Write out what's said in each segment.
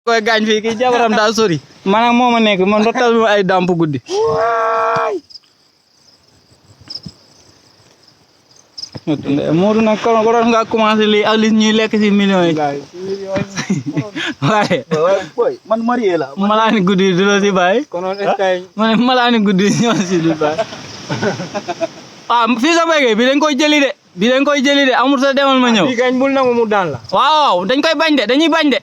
koy gaañ fii kii jabaram daa sori man ak moom a nekk man dootal ma ay damp guddi Modou nag kon waroon nga commencé lii ak li ñuy lekk si millions yi waaye man marié la malaani guddi du la si bàyyi ma ne malaani guddi ñoo si du bàyyi ah fii sa béykat bi dañ koy jëli de bi dañ koy jëli de amul sa demal ma ñëw bi gañ bul nangu mu daan la waaw dañ koy bañ de dañuy bañ de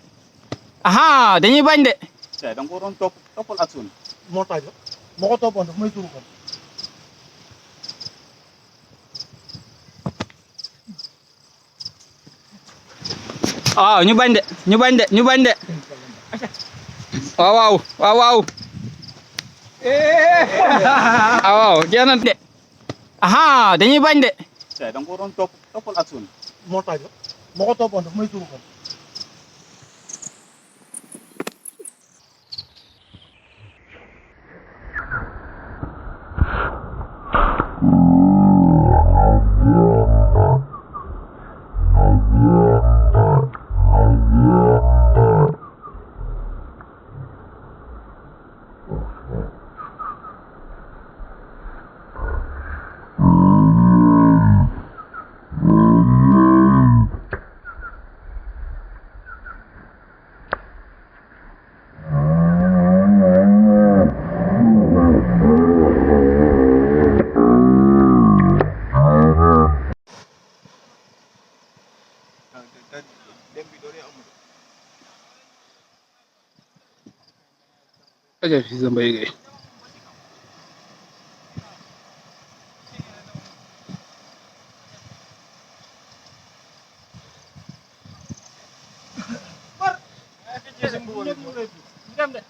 aha dañuy bañ de da nga ko doon toppal action moo tax moo ko toppoon daf may turu ko waaw ñu bañ de ñu bañ de ñu bañ de waaw waaw waaw waaw waaw jeex na de aha dañuy bañ de da nga ko doon toppal action moo tax moo ko toppoon daf may turu ko aja fi sa mbay gay dem de